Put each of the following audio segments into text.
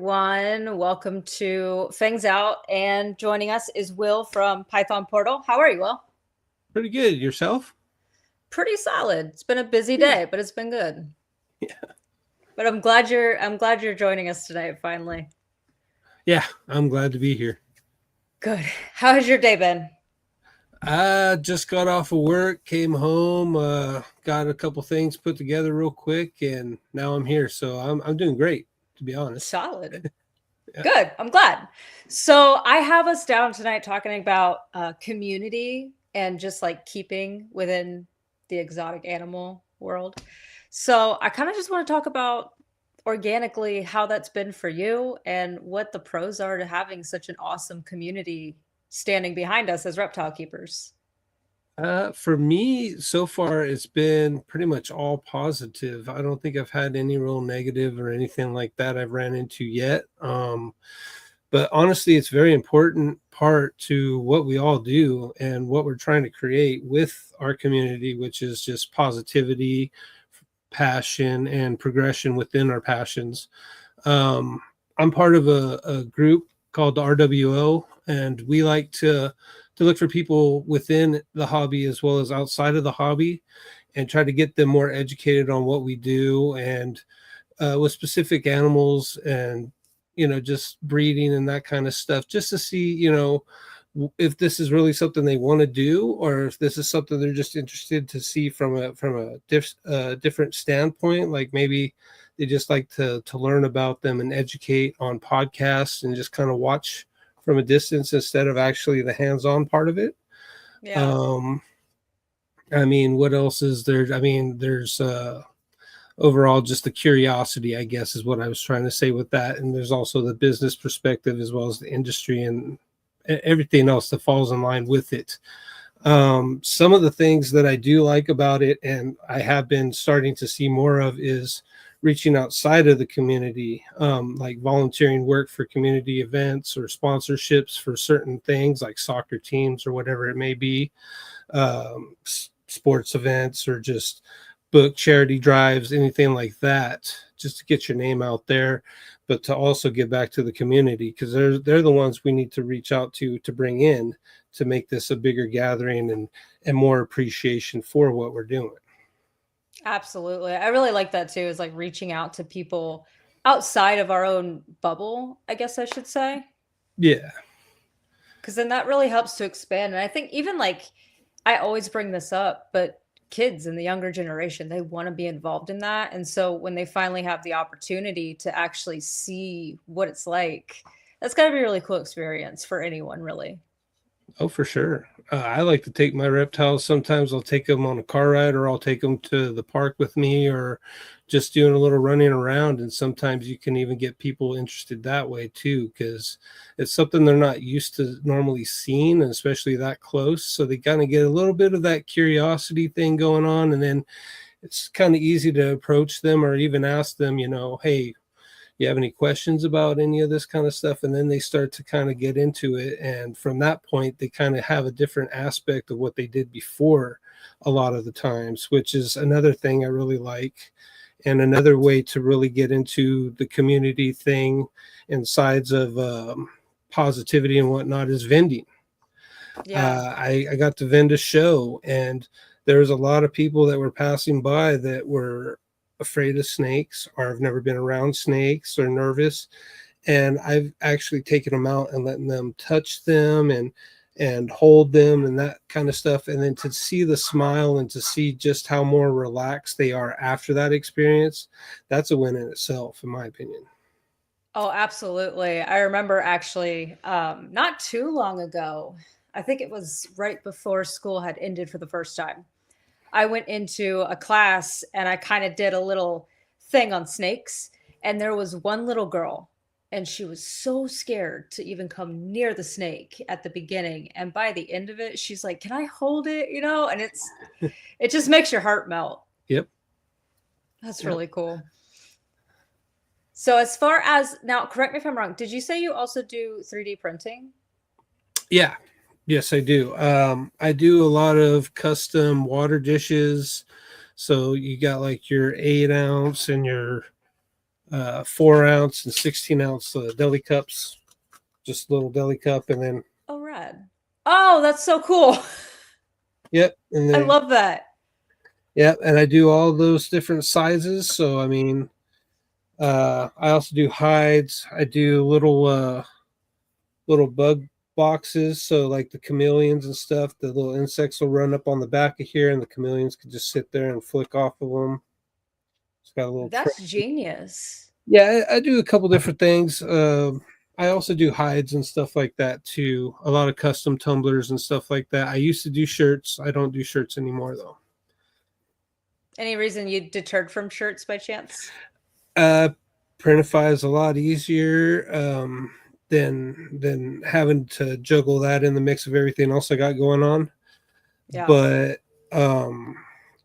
everyone. Welcome to Fangs Out. And joining us is Will from Python Portal. How are you, Will? Pretty good. Yourself? Pretty solid. It's been a busy Yeah. day, but it's been good. Yeah. But I'm glad you're joining us today, finally. Yeah. I'm glad to be here. Good. How has your day been? I just got off of work, came home, got a couple things put together real quick, and now I'm here. So I'm doing great, to be honest. Solid. Yeah. Good. I'm glad. So I have us down tonight talking about community and just like keeping within the exotic animal world. So I kind of just want to talk about organically how that's been for you and what the pros are to having such an awesome community standing behind us as reptile keepers. For me, so far, it's been pretty much all positive. I don't think I've had any real negative or anything like that I've ran into yet. But honestly, it's very important part to what we all do and what we're trying to create with our community, which is just positivity, passion, and progression within our passions. I'm part of a group called the RWO, and we like to look for people within the hobby as well as outside of the hobby, and try to get them more educated on what we do and with specific animals and just breeding and that kind of stuff, just to see if this is really something they want to do, or if this is something they're just interested to see from a different standpoint. Like maybe they just like to learn about them and educate on podcasts and just kind of watch from a distance instead of actually the hands-on part of it. Yeah. um I mean, what else is there? I mean, there's overall just the curiosity, I guess, is what I was trying to say with that. And there's also the business perspective as well as the industry and everything else that falls in line with it. Some of the things that I do like about it, and I have been starting to see more of, is reaching outside of the community, like volunteering work for community events or sponsorships for certain things like soccer teams or whatever it may be, sports events, or just book charity drives, anything like that, just to get your name out there, but to also get back to the community, because they're the ones we need to reach out to bring in to make this a bigger gathering and more appreciation for what we're doing. Absolutely. I really like that too, is like reaching out to people outside of our own bubble, I guess I should say. Yeah. Because then that really helps to expand. And I think even like I always bring this up, but kids in the younger generation, they want to be involved in that. And so when they finally have the opportunity to actually see what it's like, that's got to be a really cool experience for anyone, really. Oh, for sure. I like to take my reptiles. Sometimes I'll take them on a car ride, or I'll take them to the park with me, or just doing a little running around. And sometimes you can even get people interested that way too, because it's something they're not used to normally seeing, and especially that close. So they kind of get a little bit of that curiosity thing going on. And then it's kind of easy to approach them or even ask them, hey, you have any questions about any of this kind of stuff? And then they start to kind of get into it, and from that point they kind of have a different aspect of what they did before a lot of the times, which is another thing I really like. And another way to really get into the community thing and sides of positivity and whatnot is vending. Yeah. I got to vend a show, and there was a lot of people that were passing by that were afraid of snakes, or have never been around snakes, or nervous. And I've actually taken them out and letting them touch them and hold them and that kind of stuff. And then to see the smile and to see just how more relaxed they are after that experience, that's a win in itself, in my opinion. Oh, absolutely. I remember actually not too long ago, I think it was right before school had ended for the first time. I went into a class and I kind of did a little thing on snakes. And there was one little girl, and she was so scared to even come near the snake at the beginning. And by the end of it, she's like, "Can I hold it?" And it just makes your heart melt. Yep. That's Yep. really cool. So, as far as now, correct me if I'm wrong, did you say you also do 3D printing? Yeah. Yes, I do. I do a lot of custom water dishes. So you got like your 8 ounce and your 4-ounce and 16-ounce deli cups, just little deli cup, and then Oh, rad. Oh, that's so cool. yep, and I then love that. yep, and I do all those different sizes. So I mean, I also do hides. I do little bug boxes. So like the chameleons and stuff, the little insects will run up on the back of here, and the chameleons can just sit there and flick off of them. It's got a little tray. That's genius. Yeah, I do a couple different things. I also do hides and stuff like that too. A lot of custom tumblers and stuff like that. I used to do shirts. I don't do shirts anymore though. Any reason you deterred from shirts by chance? Uh, Printify is a lot easier than having to juggle that in the mix of everything else I got going on. Yeah. But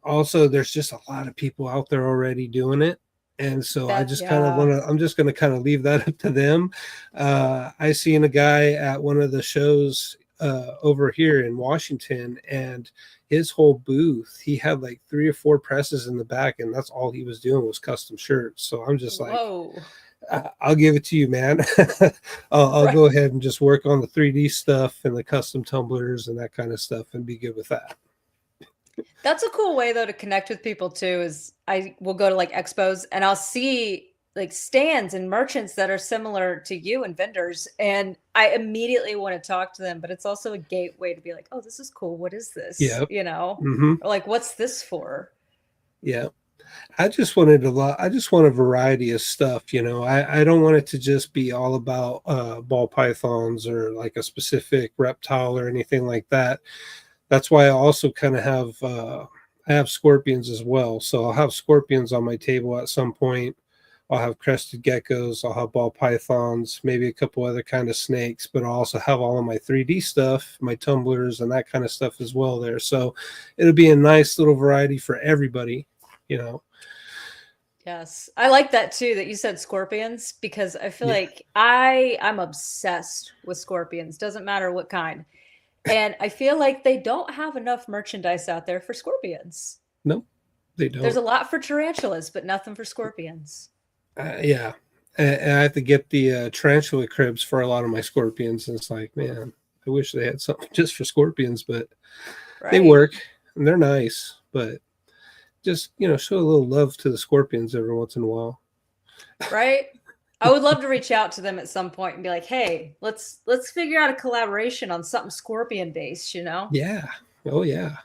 also, there's just a lot of people out there already doing it. And so I just kind of want to, I'm just going to kind of leave that up to them. I seen a guy at one of the shows over here in Washington, and his whole booth, he had like 3 or 4 presses in the back, and that's all he was doing was custom shirts. So I'm just like, whoa. I'll give it to you, man. I'll go ahead and just work on the 3D stuff and the custom tumblers and that kind of stuff and be good with that. That's a cool way though to connect with people too, is I will go to like expos and I'll see like stands and merchants that are similar to you and vendors, and I immediately want to talk to them, but it's also a gateway to be like, oh, this is cool. What is this? Yeah. You know, or like, what's this for? Yeah. I just wanted a lot. I just want a variety of stuff. You know, I don't want it to just be all about ball pythons or like a specific reptile or anything like that. That's why I also kind of have I have scorpions as well. So I'll have scorpions on my table at some point. I'll have crested geckos. I'll have ball pythons, maybe a couple other kind of snakes, but I'll also have all of my 3D stuff, my tumblers and that kind of stuff as well there. So it'll be a nice little variety for everybody, you know. Yes. I like that too, that you said scorpions, because I feel like I'm obsessed with scorpions. Doesn't matter what kind. And I feel like they don't have enough merchandise out there for scorpions. No, they don't. There's a lot for tarantulas, but nothing for scorpions. Yeah. And I have to get the tarantula cribs for a lot of my scorpions. And it's like, man, I wish they had something just for scorpions, but they work and they're nice. But just, you know, show a little love to the scorpions every once in a while. Right? I would love to reach out to them at some point and be like, hey, let's figure out a collaboration on something scorpion based, you know? Yeah. Oh, yeah.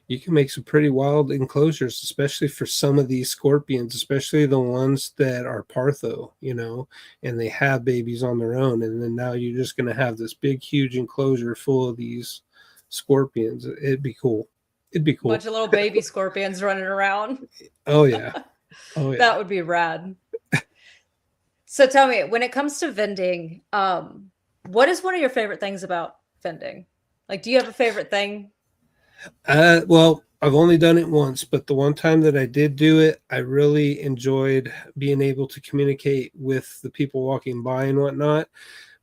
You can make some pretty wild enclosures, especially for some of these scorpions, especially the ones that are partho, you know, and they have babies on their own. And then now you're just going to have this big, huge enclosure full of these scorpions. It'd be cool. It'd be cool. Bunch of little baby scorpions running around. Oh, yeah. Oh, yeah. That would be rad. So tell me, when it comes to vending, what is one of your favorite things about vending? Like, do you have a favorite thing? Well, I've only done it once, but the one time that I did do it, I really enjoyed being able to communicate with the people walking by and whatnot,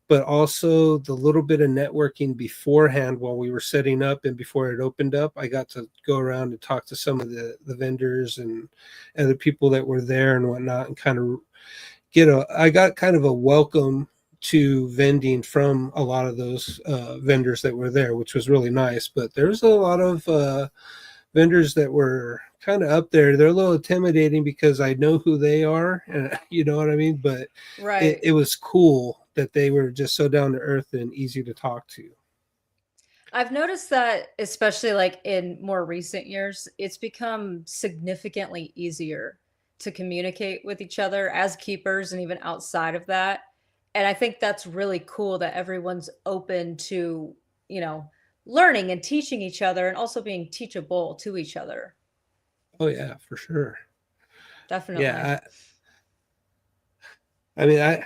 but also the little bit of networking beforehand while we were setting up and before it opened up. I got to go around and talk to some of the vendors and the people that were there and whatnot, and kind of I got kind of a welcome to vending from a lot of those vendors that were there, which was really nice. But there's a lot of vendors that were kind of up there. They're a little intimidating because I know who they are, and you know what I mean? But it was cool that they were just so down to earth and easy to talk to. I've noticed that, especially like in more recent years, it's become significantly easier to communicate with each other as keepers and even outside of that. And I think that's really cool that everyone's open to, you know, learning and teaching each other and also being teachable to each other. Oh, yeah, for sure. Definitely. Yeah. I mean,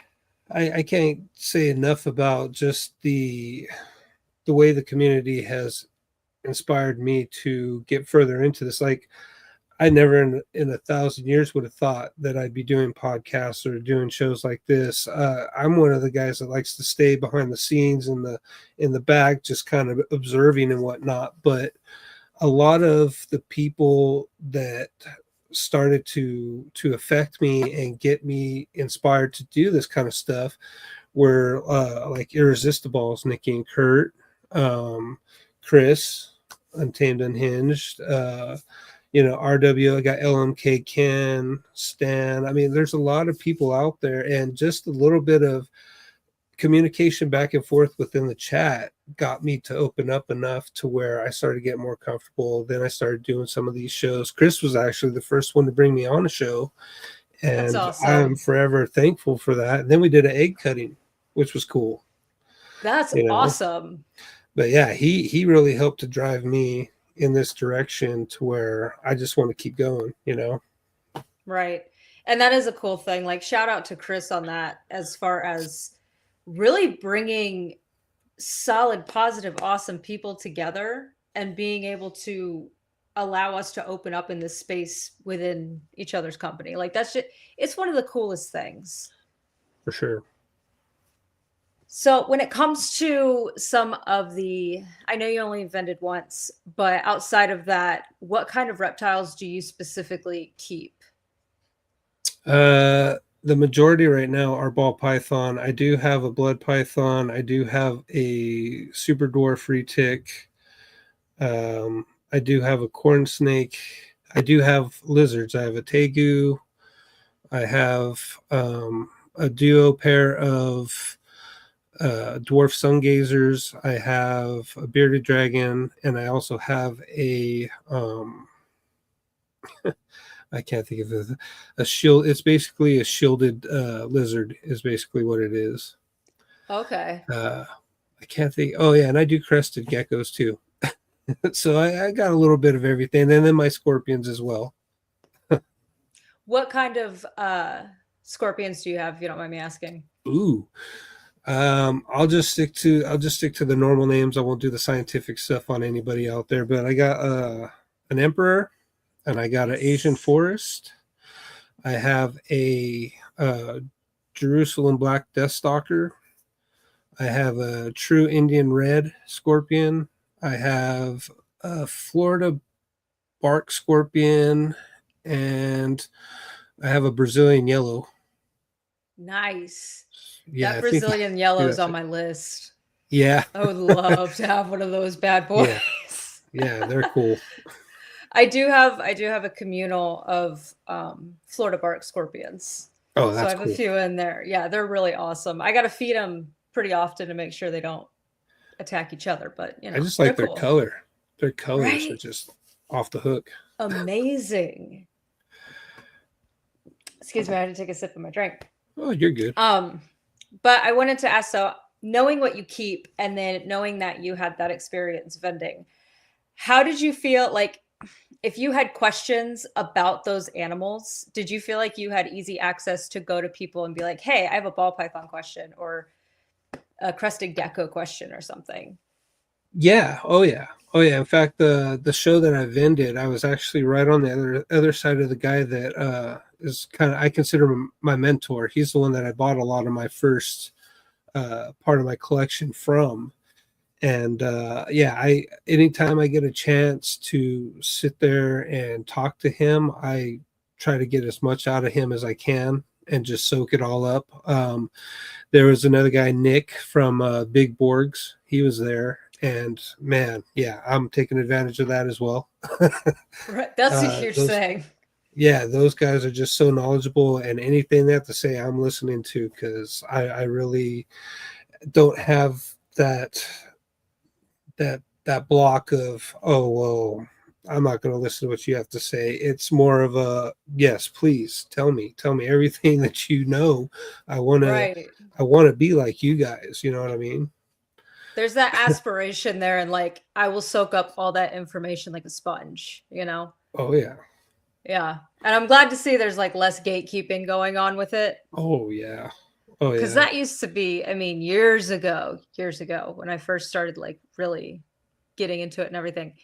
I can't say enough about just the way the community has inspired me to get further into this. Like, I never in 1,000 years would have thought that I'd be doing podcasts or doing shows like this. I'm one of the guys that likes to stay behind the scenes in the back, just kind of observing and whatnot. But a lot of the people that started to affect me and get me inspired to do this kind of stuff were like Irresistibles, Nikki and Kurt, Chris, Untamed Unhinged, RW. I got LMK, Ken, Stan. I mean, there's a lot of people out there, and just a little bit of communication back and forth within the chat got me to open up enough to where I started getting more comfortable. Then I started doing some of these shows. Chris was actually the first one to bring me on a show, That's and awesome. I'm forever thankful for that. And then we did an egg cutting, which was cool. That's awesome. But yeah, he really helped to drive me in this direction to where I just want to keep going, Right. And that is a cool thing. Like, shout out to Chris on that, as far as really bringing solid, positive, awesome people together and being able to allow us to open up in this space within each other's company. Like, that's just, it's one of the coolest things. For sure. So when it comes to some of the, I know you only vended once, but outside of that, what kind of reptiles do you specifically keep? The majority right now are ball python. I do have a blood python. I do have a super dwarf retic. I do have a corn snake. I do have lizards. I have a tegu. I have a duo pair of dwarf sun gazers. I have a bearded dragon, and I also have a I can't think of a shield. It's basically a shielded lizard is basically what it is. Okay. I can't think. Oh yeah, and I do crested geckos too. So I got a little bit of everything, and then my scorpions as well. What kind of scorpions do you have, if you don't mind me asking? Ooh. I'll just stick to the normal names. I won't do the scientific stuff on anybody out there, but I got an emperor, and I got an Asian forest. I have a Jerusalem black deathstalker. I have a true Indian red scorpion. I have a Florida bark scorpion, and I have a Brazilian yellow. Nice. Yeah, that Brazilian yellow is on my list. Yeah. I would love to have one of those bad boys. Yeah, they're cool. I do have a communal of Florida bark scorpions. Oh, that's so I have cool. a few in there. Yeah, they're really awesome. I got to feed them pretty often to make sure they don't attack each other. But I just like their cool. color. Their colors are just off the hook. Amazing. Excuse me, I had to take a sip of my drink. Oh, you're good. But I wanted to ask, so knowing what you keep and then knowing that you had that experience vending, how did you feel like if you had questions about those animals, did you feel like you had easy access to go to people and be like, hey, I have a ball python question or a crested gecko question or something? Yeah. Oh, yeah. Oh, yeah. In fact, the show that I vended, I was actually right on the other side of the guy that is kind of, I consider my mentor. He's the one that I bought a lot of my first part of my collection from. And anytime I get a chance to sit there and talk to him, I try to get as much out of him as I can and just soak it all up. There was another guy, Nick from Big Borgs. He was there. And man, yeah, I'm taking advantage of that as well. Right. That's a huge thing. Yeah, those guys are just so knowledgeable, and anything they have to say, I'm listening to, because I really don't have that block of, oh, well, I'm not going to listen to what you have to say. It's more of a, yes, please tell me everything that you know. I want to be like you guys. You know what I mean? There's that aspiration there, and like, I will soak up all that information like a sponge, Oh, yeah. Yeah. And I'm glad to see there's like less gatekeeping going on with it. Oh, yeah. Oh, yeah. Because that used to be, I mean, years ago, when I first started like really getting into it and everything,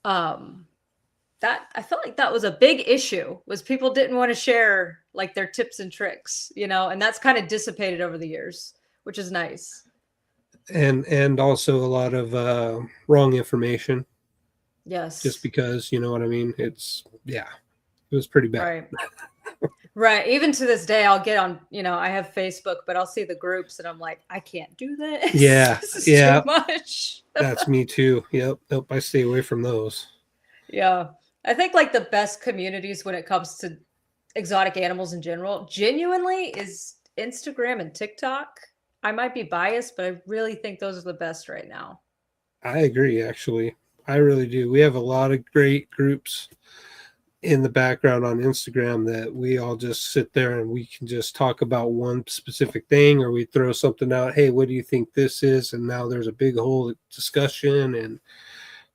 that I felt like that was a big issue, was people didn't want to share like their tips and tricks, and that's kind of dissipated over the years, which is nice. And also a lot of wrong information. Yes. Just because, you know what I mean? It's, yeah. It was pretty bad. Right. Right. Even to this day, I'll get on, I have Facebook, but I'll see the groups and I'm like, I can't do this. Yeah, This is yeah, too much. that's me too. Yep, nope, I stay away from those. Yeah. I think like the best communities when it comes to exotic animals in general, genuinely, is Instagram and TikTok. I might be biased, but I really think those are the best right now. I agree, actually. I really do. We have a lot of great groups in the background on Instagram that we all just sit there and we can just talk about one specific thing, or we throw something out. Hey, what do you think this is? And now there's a big whole discussion and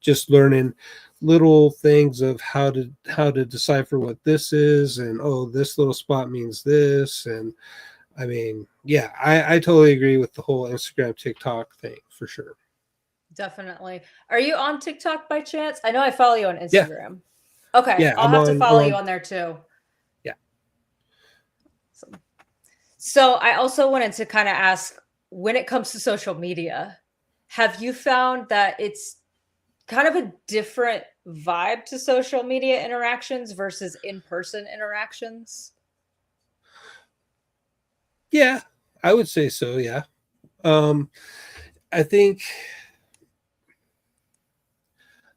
just learning little things of how to decipher what this is, and oh, this little spot means this. And I mean, yeah, I totally agree with the whole Instagram TikTok thing for sure. Definitely. Are you on TikTok by chance? I know I follow you on Yeah, Instagram. Okay, yeah, I'll have to follow you on there too. yeah. So I also wanted to kind of ask, when it comes to social media, have you found that it's kind of a different vibe to social media interactions versus in-person interactions? Yeah, I would say so, yeah. um I think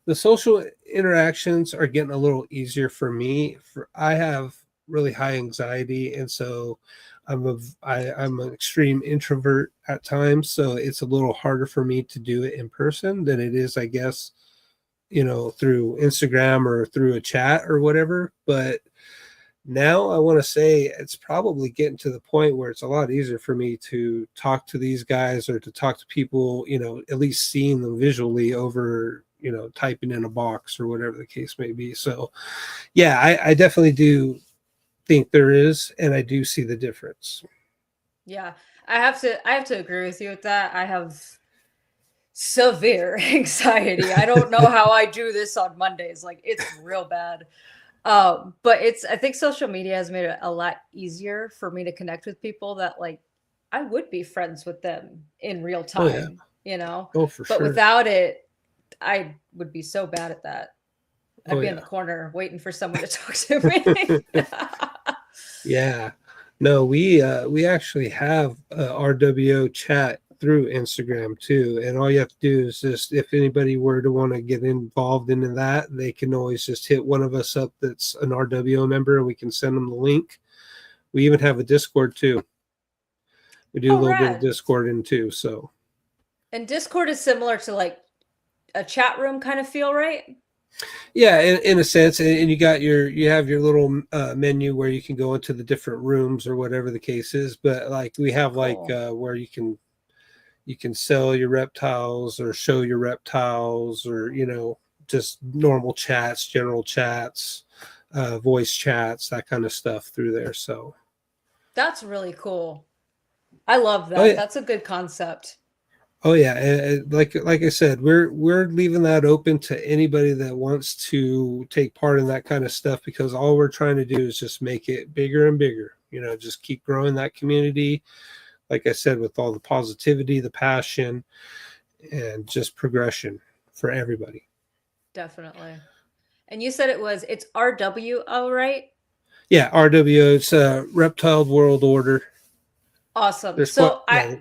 the social interactions are getting a little easier for me. For I have really high anxiety, and so I'm an extreme introvert at times. So it's a little harder for me to do it in person than it is, I guess, through Instagram or through a chat or whatever. But now I want to say it's probably getting to the point where it's a lot easier for me to talk to these guys or to talk to people, at least seeing them visually over, typing in a box or whatever the case may be. So, yeah, I definitely do think there is, and I do see the difference. Yeah, I have to agree with you with that. I have severe anxiety. I don't know how I do this on Mondays. Like it's real bad. But I think social media has made it a lot easier for me to connect with people that like I would be friends with them in real Oh, yeah. time. Oh, for But sure. without it, I would be so bad at that. I'd Oh, be in yeah. the corner waiting for someone to talk to me. Yeah. No, we actually have a RWO chat through Instagram too. And all you have to do is just, if anybody were to want to get involved into that, they can always just hit one of us up that's an RWO member, and we can send them the link. We even have a Discord too. We do a Oh, little bit of rad. Discord in too. So And Discord is similar to like a chat room kind of feel, right? yeah, in a sense, and you have your little menu where you can go into the different rooms or whatever the case is. But like we have like Cool. where you can sell your reptiles or show your reptiles, or just normal chats, general chats, voice chats, that kind of stuff through there. So That's really cool. I love oh that. yeah, That's a good concept. oh yeah, like I said, we're leaving that open to anybody that wants to take part in that kind of stuff, because all we're trying to do is just make it bigger and bigger. Just keep growing that community, like I said, with all the positivity, the passion, and just progression for everybody. Definitely. And you said it's RWO, right? Yeah, RWO, it's Reptile World Order. Awesome. There's quite, yeah.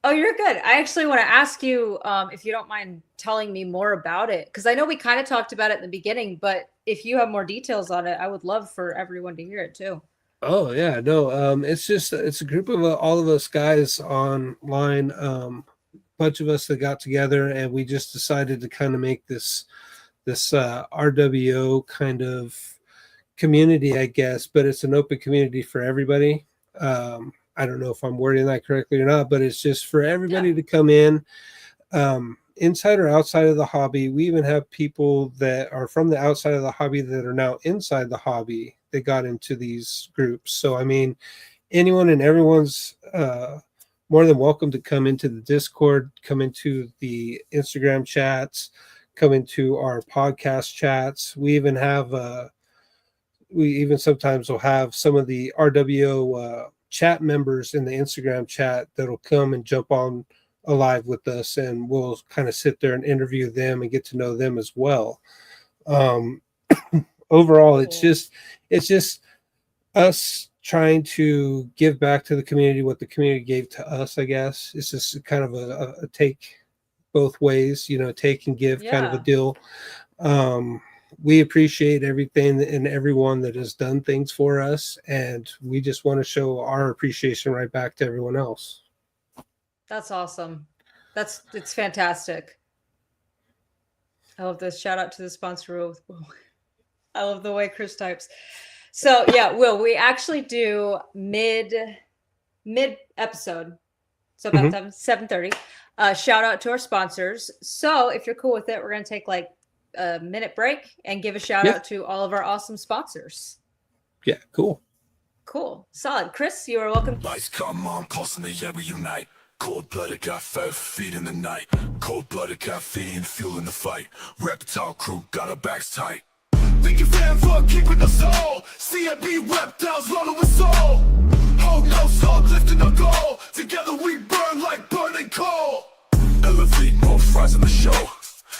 Oh, you're good. I actually want to ask you if you don't mind telling me more about it, because I know we kind of talked about it in the beginning, but if you have more details on it, I would love for everyone to hear it too. Oh yeah, no, it's a group of all of us guys online, bunch of us that got together, and we just decided to kind of make this RWO kind of community, I guess, but it's an open community for everybody. I don't know if I'm wording that correctly or not, but it's just for Yeah. everybody to come in, inside or outside of the hobby. We even have people that are from the outside of the hobby that are now inside the hobby that got into these groups. So, I mean, anyone and everyone's more than welcome to come into the Discord, come into the Instagram chats, come into our podcast chats. We even sometimes will have some of the RWO chat members in the Instagram chat that'll come and jump on alive with us, and we'll kind of sit there and interview them and get to know them as well. Um, overall, Cool. it's just us trying to give back to the community what the community gave to us. I guess it's just kind of a take both ways, you know, take and give kind of a Yeah, deal. Um, we appreciate everything and everyone that has done things for us, and we just want to show our appreciation right back to everyone else. that's awesome. It's fantastic. I love this. Shout out to the sponsor. I love the way Chris types. So yeah, Will, we actually do mid episode. So about Mhm. 7:30. Shout out to our sponsors. So if you're cool with it, we're gonna take like a minute break and give a shout Yeah, out to all of our awesome sponsors. yeah, cool. Cool. Solid. Chris, you are welcome. Lights come on, pulse in the air, we unite. Cold-blooded cafe, feet in the night. Cold-blooded caffeine, fueling the fight. Reptile crew got our backs tight. Thank you, fam, for keeping us all. CMB reptiles rolling with soul. Hold no soul, lifting the goal. Together we burn like burning coal. Elevate, more fries in the show.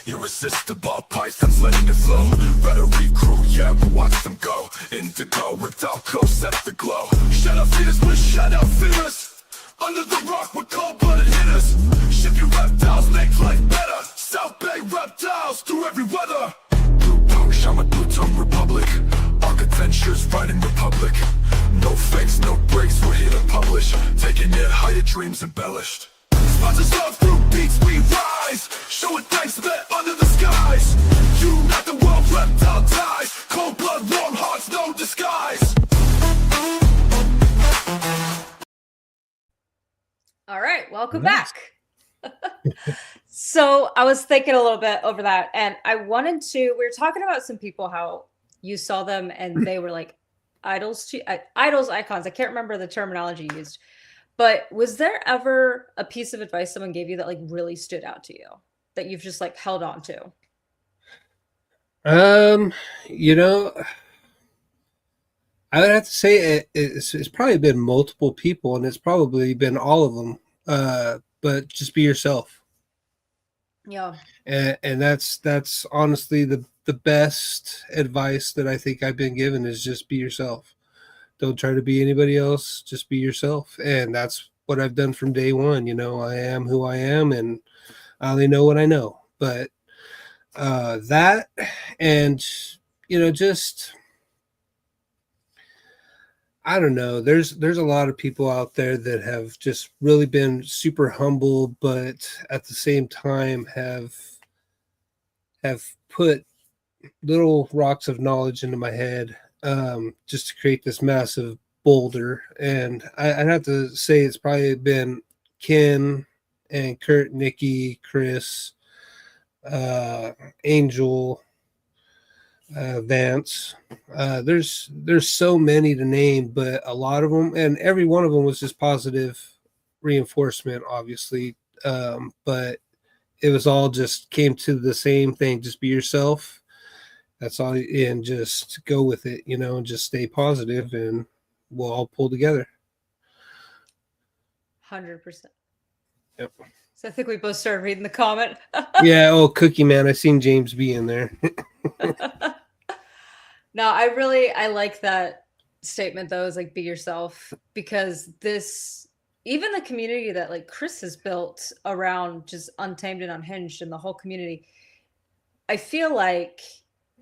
Irresistible pythons letting it flow. Battery crew, yeah, we watch them go. Indigo, reptile co, set the glow. Shut up feeders with shut up feeders. Under the rock with cold-blooded hitters. Ship your reptiles, make life better. South Bay reptiles through every weather. Blue Punk, Shaman, Blue Tongue Republic. Arc Adventures, riding Republic. No fakes, no breaks, we're here to publish. Taking it higher, dreams embellished. Sponsors love through beats we rise. Showing thanks that under the skies. Unite the world, reptile dies. Cold blood, warm hearts, no disguise. All right, welcome Nice. back. So I was thinking a little bit over that, and I wanted to. We were talking about some people how you saw them and they were like idols to idols, icons. I can't remember the terminology used, but was there ever a piece of advice someone gave you that like really stood out to you that you've just like held on to? Um, you know, I would have to say it's probably been multiple people, and it's probably been all of them. But just be yourself, Yeah, and that's honestly the best advice that I think I've been given is just be yourself. Don't try to be anybody else. Just be yourself, and that's what I've done from day one. You know, I am who I am, and I only know what I know. But that, and you know, just I don't know. There's a lot of people out there that have just really been super humble, but at the same time have put little rocks of knowledge into my head, just to create this massive boulder. And I'd have to say it's probably been Ken and Kurt, Nikki, Chris, Angel, Vance. There's so many to name, but a lot of them, and every one of them was just positive reinforcement, obviously. But it was all just came to the same thing: just be yourself. That's all, and just go with it, you know, and just stay positive, and we'll all pull together. 100%. Yep. So I think we both started reading the comment. Yeah. Oh, Cookie Man, I seen James B in there. No, I like that statement though, is like be yourself, because this even the community that like Chris has built around just Untamed and Unhinged and the whole community, I feel like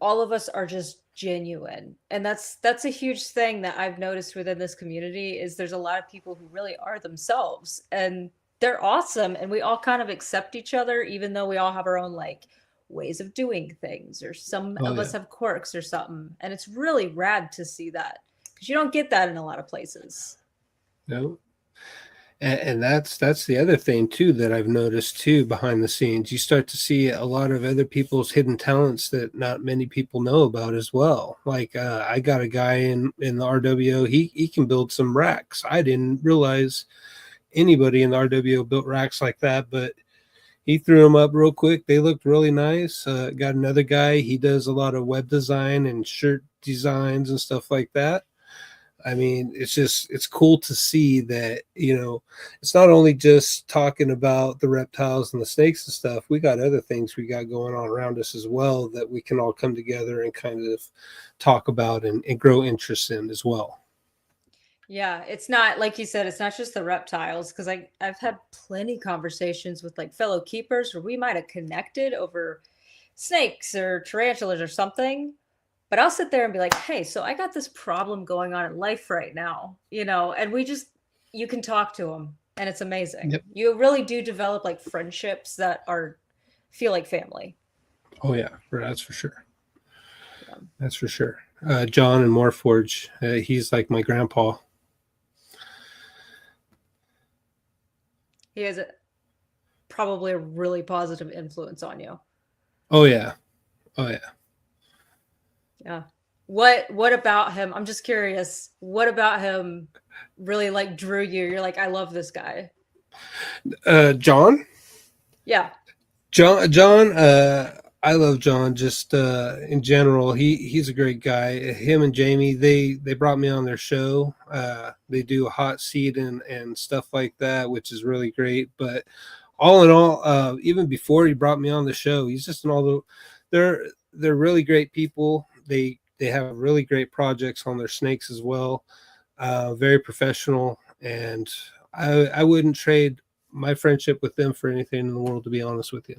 all of us are just genuine. And that's a huge thing that I've noticed within this community is there's a lot of people who really are themselves and they're awesome and we all kind of accept each other even though we all have our own like ways of doing things or some Oh of us yeah. have quirks or something. And it's really rad to see that because you don't get that in a lot of places. No. And that's the other thing too that I've noticed too behind the scenes. You start to see a lot of other people's hidden talents that not many people know about as well. Like I got a guy in the RWO. He can build some racks. I didn't realize anybody in the RWO built racks like that, but he threw them up real quick. They looked really nice. Got another guy. He does a lot of web design and shirt designs and stuff like that. I mean, it's cool to see that, it's not only just talking about the reptiles and the snakes and stuff. We got other things we got going on around us as well that we can all come together and kind of talk about and grow interest in as well. Yeah, it's not like you said, it's not just the reptiles because I've had plenty conversations with like fellow keepers where we might have connected over snakes or tarantulas or something. But I'll sit there and be like, "Hey, so I got this problem going on in life right now, and you can talk to them and it's amazing. Yep. You really do develop like friendships that feel like family." Oh yeah, that's for sure. Yeah. That's for sure. John and Moorforge, he's like my grandpa. He has probably a really positive influence on you. Oh yeah. Oh yeah. Yeah. What about him? I'm just curious. What about him really like drew you? You're like, I love this guy. John? Yeah. John, I love John just in general. He's a great guy. Him and Jamie, they brought me on their show. They do a hot seat and stuff like that, which is really great. But all in all, even before he brought me on the show, he's just they're really great people. They have really great projects on their snakes as well. Very professional, and I wouldn't trade my friendship with them for anything in the world, to be honest with you.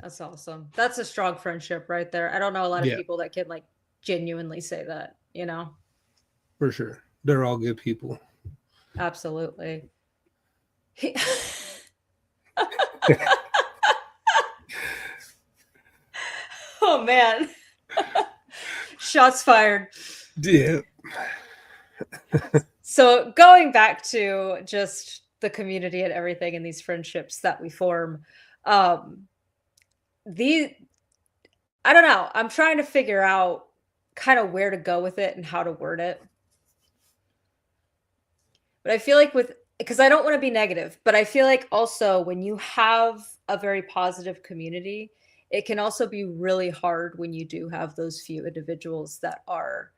That's awesome. That's a strong friendship right there. I don't know a lot of Yeah. people that can like genuinely say that, For sure. They're all good people. Absolutely. Oh man. Shots fired. Yeah. So going back to just the community and everything and these friendships that we form, the I don't know. I'm trying to figure out kind of where to go with it and how to word it. But I feel like because I don't want to be negative, but I feel like also when you have a very positive community, it can also be really hard when you do have those few individuals that are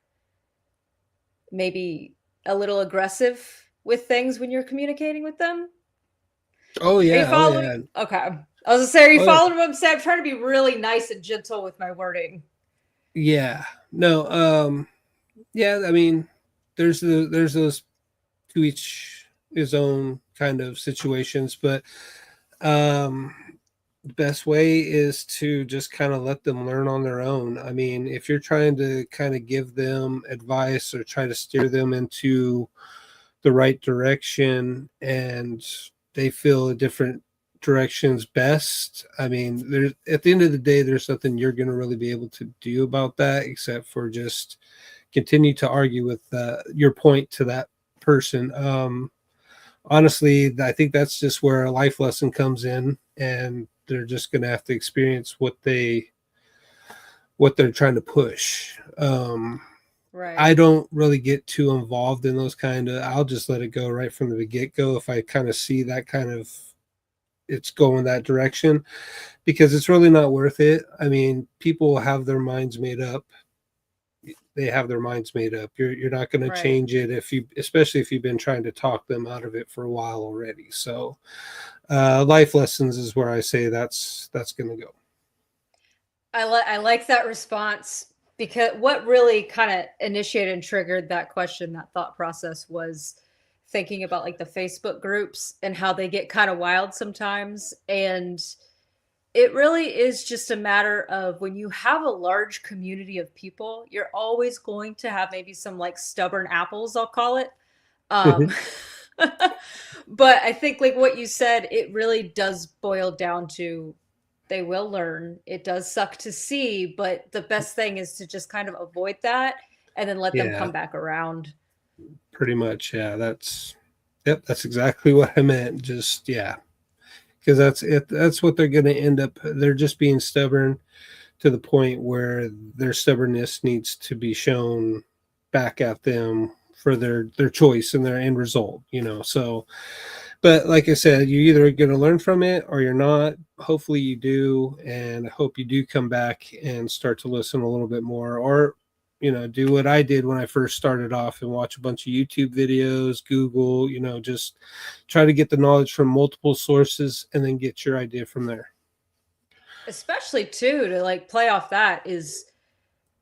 maybe a little aggressive with things when you're communicating with them. Oh Are you yeah. following? Okay. I was gonna say, are you Oh, yeah. following what I'm saying? I'm trying to be really nice and gentle with my wording. Yeah. No. Yeah. I mean, there's those to each his own kind of situations, but the best way is to just kind of let them learn on their own. I mean, if you're trying to kind of give them advice or try to steer them into the right direction and they feel a different direction's best, I mean, there's at the end of the day, there's nothing you're going to really be able to do about that except for just continue to argue with your point to that person. Honestly, I think that's just where a life lesson comes in, and they're just going to have to experience what they're trying to push. Right. I don't really get too involved in those I'll just let it go right from the get-go if I kind of see that kind of it's going that direction, because it's really not worth it. I mean, people have their minds made up. They have their minds made up. You're not going to Right. change it especially if you've been trying to talk them out of it for a while already. So life lessons is where I say that's going to go. I like that response because what really kind of initiated and triggered that question, that thought process was thinking about like the Facebook groups and how they get kind of wild sometimes. And it really is just a matter of when you have a large community of people, you're always going to have maybe some like stubborn apples, I'll call it. But I think like what you said, it really does boil down to they will learn. It does suck to see, but the best thing is to just kind of avoid that and then let them Yeah. come back around. Pretty much. Yeah. That's exactly what I meant. Just, yeah. Because that's it. That's what they're going to end up. They're just being stubborn to the point where their stubbornness needs to be shown back at them for their choice and their end result, So, but like I said, you're either going to learn from it or you're not. Hopefully you do. And I hope you do come back and start to listen a little bit more, or do what I did when I first started off and watch a bunch of YouTube videos, Google, just try to get the knowledge from multiple sources and then get your idea from there. Especially too, to like play off that is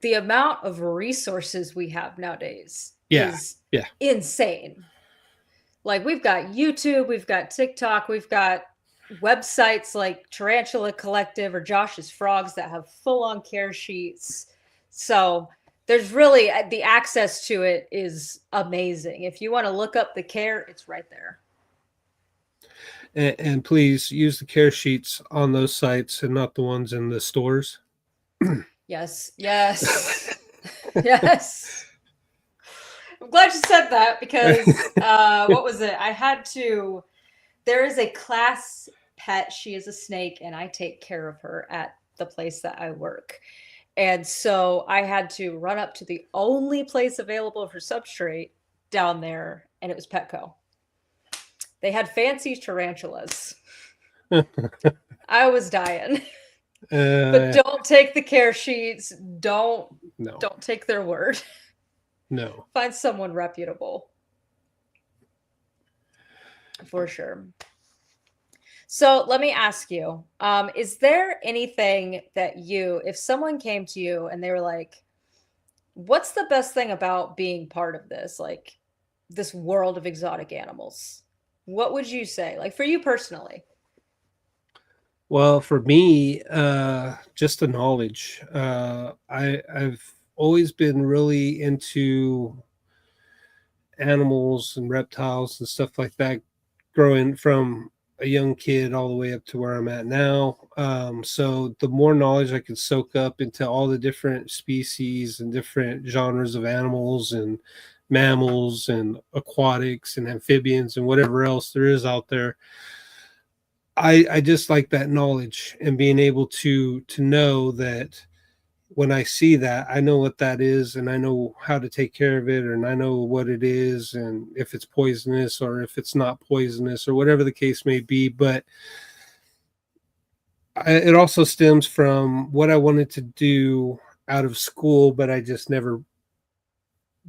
the amount of resources we have nowadays is insane. Like we've got YouTube, we've got TikTok, we've got websites like Tarantula Collective or Josh's Frogs that have full-on care sheets. So there's really the access to it is amazing. If you want to look up the care, it's right there. And please use the care sheets on those sites and not the ones in the stores. Yes. Yes. Yes. I'm glad you said that because what was it? There is a class pet. She is a snake and I take care of her at the place that I work. And so I had to run up to the only place available for substrate down there, and it was Petco. They had fancy tarantulas. I was dying. But don't take the care sheets. Don't take their word. No. Find someone reputable. For sure. So let me ask you, is there anything that if someone came to you and they were like, what's the best thing about being part of this, like this world of exotic animals? What would you say, like for you personally? Well, for me, just the knowledge. I've always been really into animals and reptiles and stuff like that, growing from a young kid all the way up to where I'm at now. So the more knowledge I could soak up into all the different species and different genres of animals and mammals and aquatics and amphibians and whatever else there is out there, I just like that knowledge and being able to know that when I see that, I know what that is and I know how to take care of it, and I know what it is and if it's poisonous or if it's not poisonous or whatever the case may be. But it also stems from what I wanted to do out of school, but I just never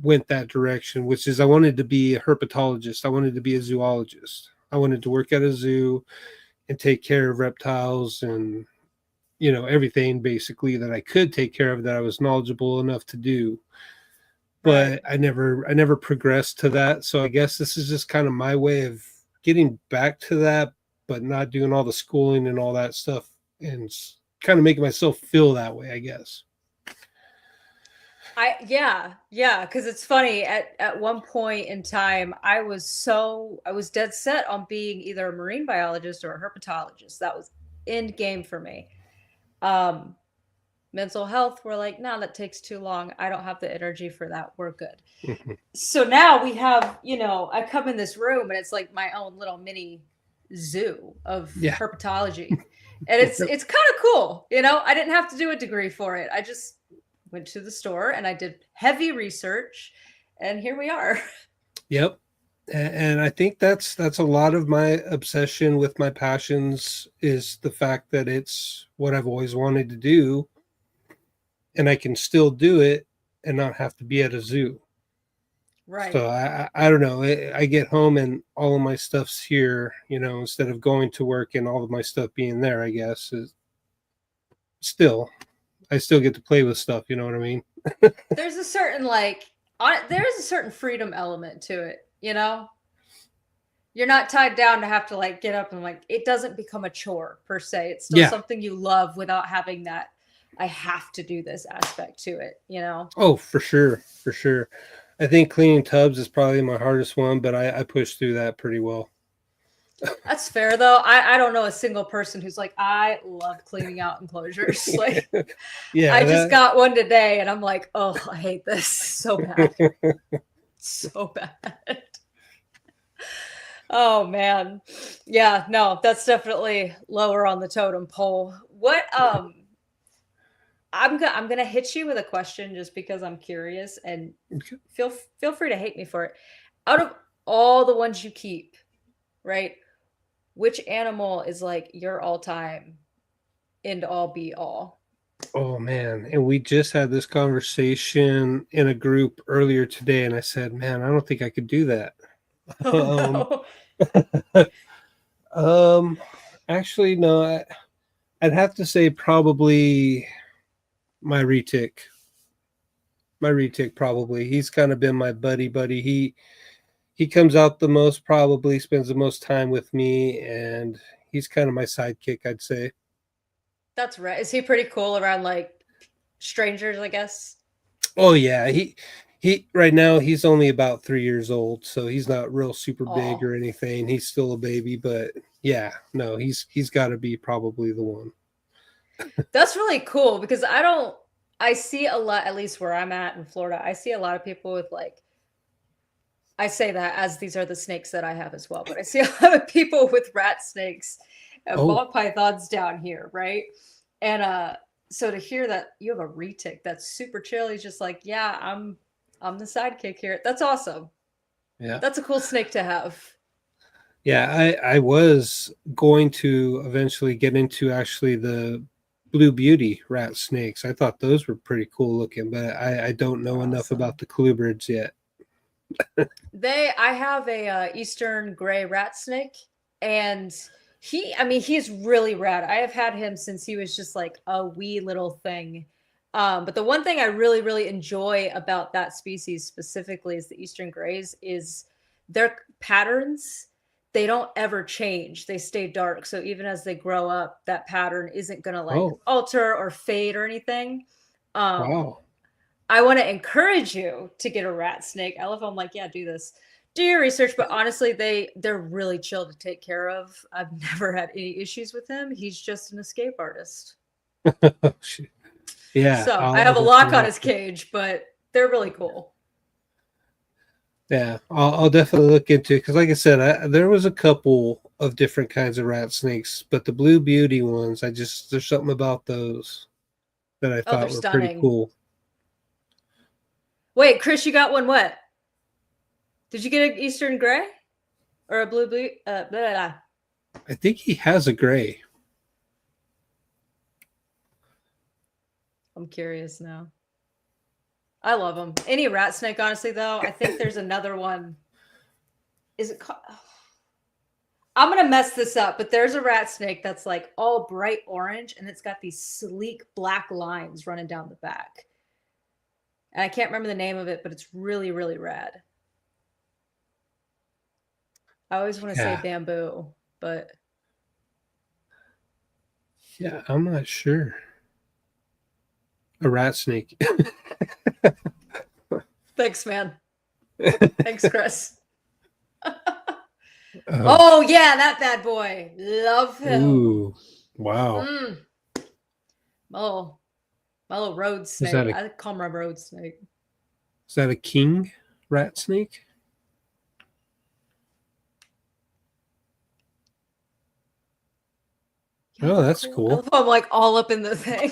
went that direction, which is I wanted to be a herpetologist. I wanted to be a zoologist. I wanted to work at a zoo and take care of reptiles and everything basically that I could take care of that I was knowledgeable enough to do. But I never progressed to that. So I guess this is just kind of my way of getting back to that, but not doing all the schooling and all that stuff and kind of making myself feel that way, I guess. Because it's funny. At one point in time, I was dead set on being either a marine biologist or a herpetologist. That was end game for me. Mental health, we're like, no, that takes too long. I don't have the energy for that. We're good. So now we have, I come in this room and it's like my own little mini zoo of herpetology. And it's kind of cool. I didn't have to do a degree for it. I just went to the store and I did heavy research and here we are. Yep. And I think that's a lot of my obsession with my passions is the fact that it's what I've always wanted to do and I can still do it and not have to be at a zoo. Right. So I don't know. I get home and all of my stuff's here, instead of going to work and all of my stuff being there, I guess. I still get to play with stuff. You know what I mean? There's a certain there's a certain freedom element to it. You're not tied down to have to get up and it doesn't become a chore per se. It's still something you love without having that I have to do this aspect to it, Oh, for sure. For sure. I think cleaning tubs is probably my hardest one, but I push through that pretty well. That's fair though. I don't know a single person who's like, I love cleaning out enclosures. I just got one today and I'm like, oh, I hate this so bad. So bad. Oh man. Yeah, no, that's definitely lower on the totem pole. What I'm gonna hit you with a question just because I'm curious, and feel free to hate me for it. Out of all the ones you keep, right? Which animal is your all-time end all be all? Oh man, and we just had this conversation in a group earlier today, and I said, "Man, I don't think I could do that." Um, Oh um, actually, no. I'd have to say probably my retic. My retic probably. He's kind of been my buddy. He comes out the most, probably spends the most time with me, and he's kind of my sidekick, I'd say. that's right. Is he pretty cool around like strangers, I guess? Oh yeah, he right now he's only about 3 years old, so he's not real super big Oh, or anything. He's still a baby, but yeah, no, he's got to be probably the one. that's really cool because I see a lot, at least where I'm at in Florida, I see a lot of people with like, I say that as these are the snakes that I have as well, but I see a lot of people with rat snakes and Oh, ball pythons down here, right? And so to hear that you have a retic that's super chill, he's just like, yeah, I'm the sidekick here. That's awesome. yeah. That's a cool snake to have. Yeah, I was going to eventually get into actually the Blue Beauty rat snakes. I thought those were pretty cool looking, but I don't They're know enough awesome. about the colubrids yet. I have a Eastern gray rat snake, and I mean, he's really rad. I have had him since he was just like a wee little thing. But the one thing I really, really enjoy about that species specifically is the Eastern grays is their patterns. They don't ever change. They stay dark. So even as they grow up, that pattern isn't gonna like Oh, alter or fade or anything. Um, wow. I want to encourage you to get a rat snake. I love how I'm like, yeah, do this. Do your research, but honestly, they're really chill to take care of. I've never had any issues with him. He's just an escape artist. Oh, shit. Yeah, So I I'll have a lock definitely on have his to. cage, but they're really cool. Yeah, I'll definitely look into it because, like I said, there was a couple of different kinds of rat snakes, but the Blue Beauty ones, there's something about those that I Oh, they're thought were pretty stunning. cool. Wait, Chris, you got one what? Did you get an Eastern gray or a blue? Blah, blah, blah. I think he has a gray. I'm curious now. I love them. Any rat snake, honestly, though. I think there's another one. Is it called? I'm gonna mess this up, but there's a rat snake that's like all bright orange and it's got these sleek black lines running down the back. And I can't remember the name of it, but it's really, really rad. I always want to say Yeah, bamboo, but yeah, I'm not sure. A rat snake. thanks, man. Thanks, Chris. Um, Oh yeah, that bad boy. Love him. ooh, wow. Mm. My little road Is snake. that a I call him my road snake. is that a king rat snake? Yeah, Oh, they're that's cool. I cool. love how I'm like all up in the thing.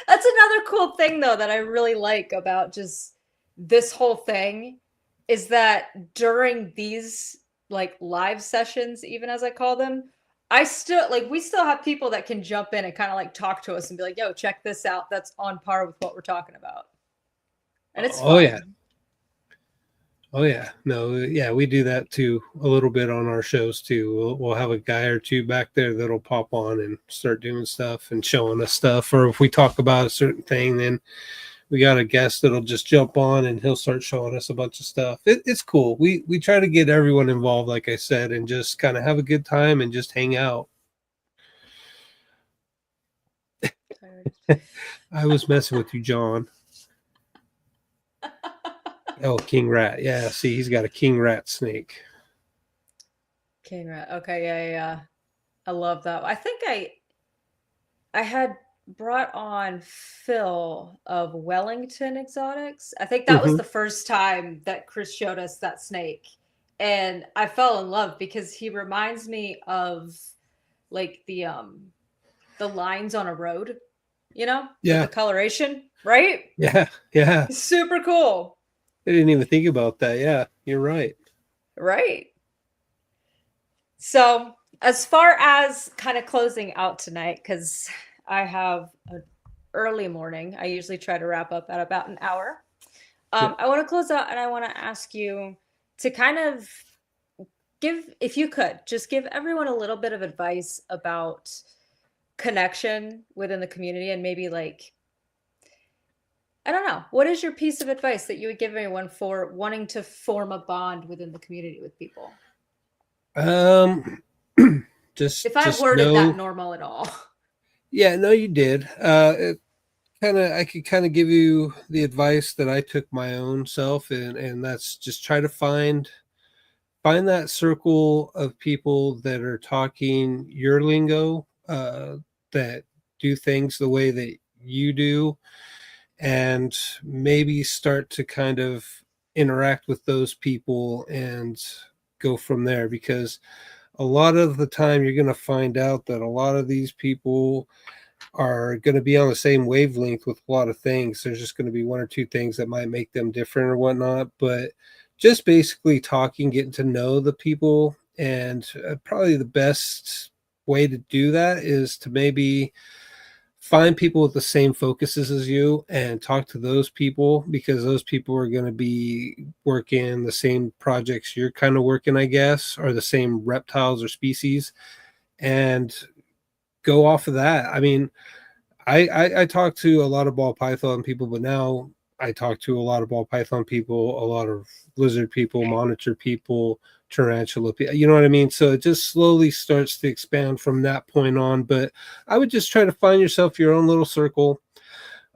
That's another cool thing though that I really like about just this whole thing is that during these like live sessions, even as I call them, I still like we still have people that can jump in and kind of like talk to us and be like, yo, check this out. That's on par with what we're talking about. And it's Oh yeah. fun. Oh yeah, no, yeah, we do that too a little bit on our shows too. We'll have a guy or two back there that'll pop on and start doing stuff and showing us stuff. Or if we talk about a certain thing, then we got a guest that'll just jump on and he'll start showing us a bunch of stuff. It's cool. We try to get everyone involved, like I said, and just kind of have a good time and just hang out. I was messing with you, John. Oh, king rat. Yeah, see, he's got a king rat snake. King rat. Okay, yeah. I love that. I think I had brought on Phil of Wellington Exotics. I think that was Hmm. the first time that Chris showed us that snake. And I fell in love because he reminds me of like the lines on a road, like the Yeah, coloration, right? yeah, yeah. Super cool. I didn't even think about that. Yeah, you're right. Right. So As far as kind of closing out tonight, because I have an early morning, I usually try to wrap up at about an hour. Yeah. I want to close out and I want to ask you to kind of give, if you could, just give everyone a little bit of advice about connection within the community and maybe like, I don't know, what is your piece of advice that you would give anyone for wanting to form a bond within the community with people? Um, just If I just worded know. that normal at all. Yeah, no, you did. I could kind of give you the advice that I took my own self, and that's just try to find that circle of people that are talking your lingo, that do things the way that you do, and maybe start to kind of interact with those people and go from there, because a lot of the time you're going to find out that a lot of these people are going to be on the same wavelength with a lot of things. There's just going to be one or two things that might make them different or whatnot, but just basically talking, getting to know the people. And probably the best way to do that is to maybe find people with the same focuses as you and talk to those people, because those people are going to be working the same projects you're kind of working, I guess, or the same reptiles or species, and go off of that. I mean, I talk to a lot of ball python people, but now I talk to a lot of ball python people, a lot of lizard people, monitor people, tarantula people, you know what I mean? So it just slowly starts to expand from that point on. But I would just try to find yourself your own little circle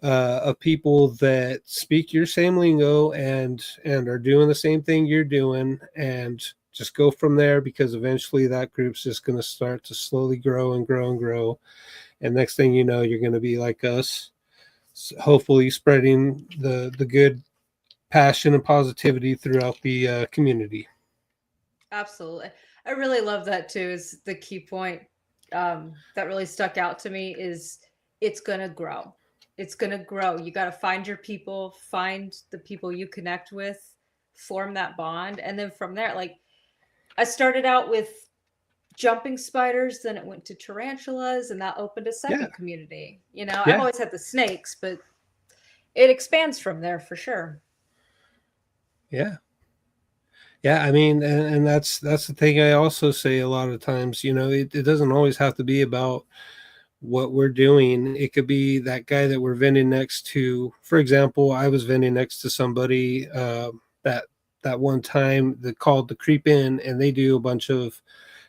of people that speak your same lingo and are doing the same thing you're doing, and just go from there, because eventually that group's just going to start to slowly grow and grow and grow. And next thing you know, you're going to be like us, hopefully spreading the good passion and positivity throughout the community. Absolutely. I really love that too. Is the key point that really stuck out to me is it's going to grow. It's going to grow. You got to find your people, find the people you connect with, form that bond. And then from there, like I started out with jumping spiders, then it went to tarantulas, and that opened a second community. You know, I've always had the snakes, but it expands from there for sure. Yeah. Yeah, I mean, and that's the thing I also say a lot of times, you know, it doesn't always have to be about what we're doing. It could be that guy that we're vending next to. For example, I was vending next to somebody that one time that called the Creep In, and they do a bunch of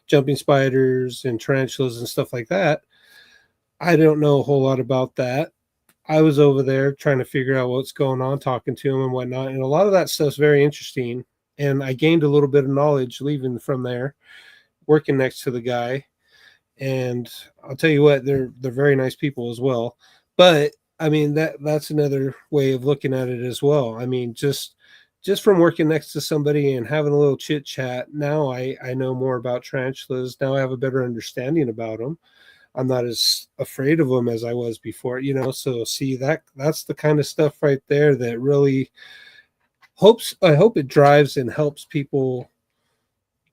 jumping spiders and tarantulas and stuff like that. I don't know a whole lot about that. I was over there trying to figure out what's going on, talking to him and whatnot. And a lot of that stuff's very interesting. And I gained a little bit of knowledge leaving from there, working next to the guy. And I'll tell you what, they're very nice people as well. But I mean, that's another way of looking at it as well. I mean, just from working next to somebody and having a little chit chat, now I know more about tarantulas. Now I have a better understanding about them. I'm not as afraid of them as I was before, you know. So see, that's the kind of stuff right there that really I hope it drives and helps people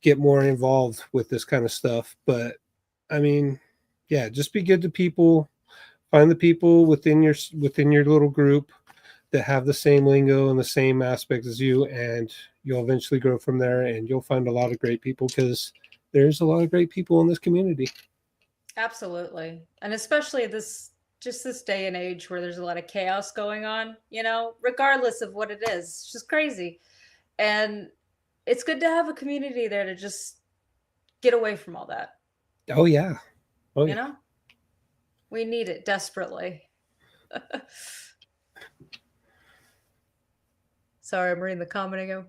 get more involved with this kind of stuff. But I mean, yeah, just be good to people, find the people within your little group that have the same lingo and the same aspects as you, and you'll eventually grow from there, and you'll find a lot of great people, because there's a lot of great people in this community. Absolutely. And especially this day and age where there's a lot of chaos going on, you know, regardless of what it is. It's just crazy. And it's good to have a community there to just get away from all that. Oh yeah. Oh yeah. You know? We need it desperately. Sorry, I'm reading the comment again.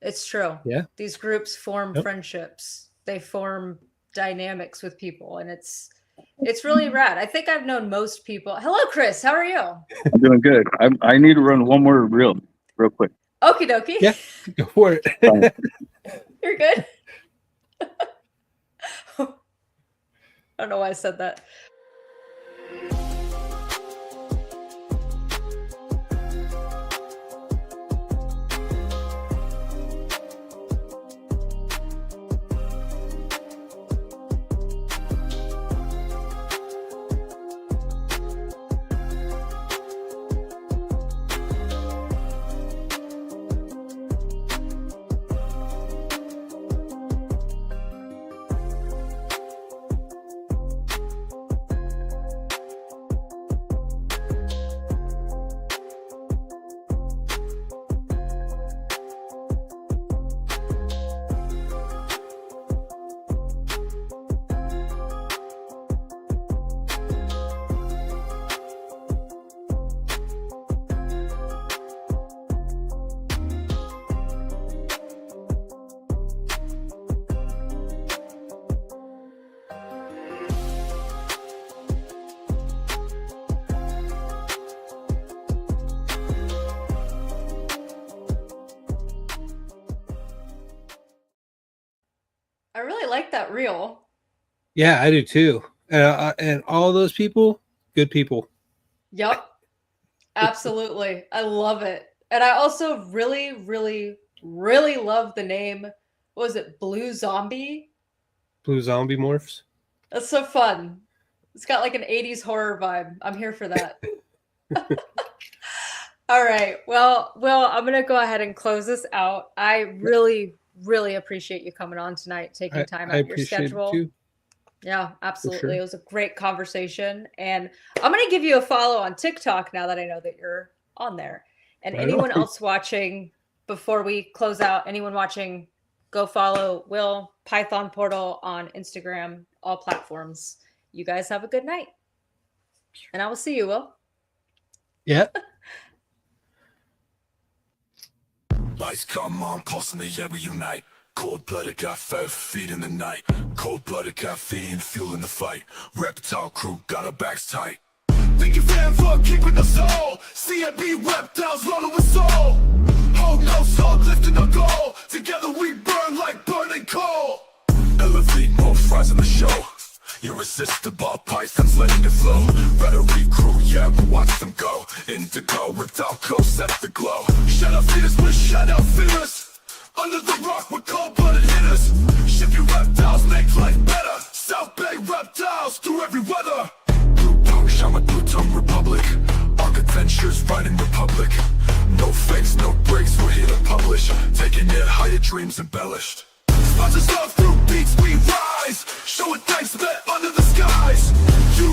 It's true. Yeah. These groups form friendships. They form dynamics with people, and it's really rad. I think I've known most people. Hello, Chris. How are you? I'm doing good. I need to run one more real quick. Okie dokie. Yeah, go for it. You're good. I don't know why I said that. I really like that reel. Yeah, I do too. And all those people, good people. Yep. Absolutely. I love it. And I also really, really, really love the name. What was it? Blue Zombie? Blue zombie morphs. That's so fun. It's got like an 80s horror vibe. I'm here for that. All right. Well, Will, I'm going to go ahead and close this out. I really, really appreciate you coming on tonight, taking time I out of your appreciate it schedule. too. Yeah, absolutely. sure. It was a great conversation. And I'm going to give you a follow on TikTok now that I know that you're on there. And Right anyone on. else watching, before we close out, anyone watching, go follow Will Python Portal on Instagram, all platforms. You guys have a good night. And I will see you, Will. Yeah. Lights come on, pulse in the air, we unite. Cold-blooded, got 5 feet in the night. Cold-blooded, caffeine, fueling the fight. Reptile crew, got our backs tight. Think you ran for a kick with the soul. CMB reptiles rolling with soul. Hold no soul, lifting a goal. Together we burn like burning coal. Elevate, more fries in the show. Irresistible pythons letting it flow. Battery crew, yeah, but watch them go. Indigo, reptile coast, set the glow. Shadow feeders with shadow fears. Under the rock with cold-blooded hitters. Ship you reptiles, make life better. South Bay reptiles, through every weather. Blue tongue, shaman, blue tongue republic. Arc adventures, riding republic. No fakes, no breaks, we're here to publish. Taking it higher, dreams embellished. Sponsors love through beats we rise. Showing thanks met under the skies. You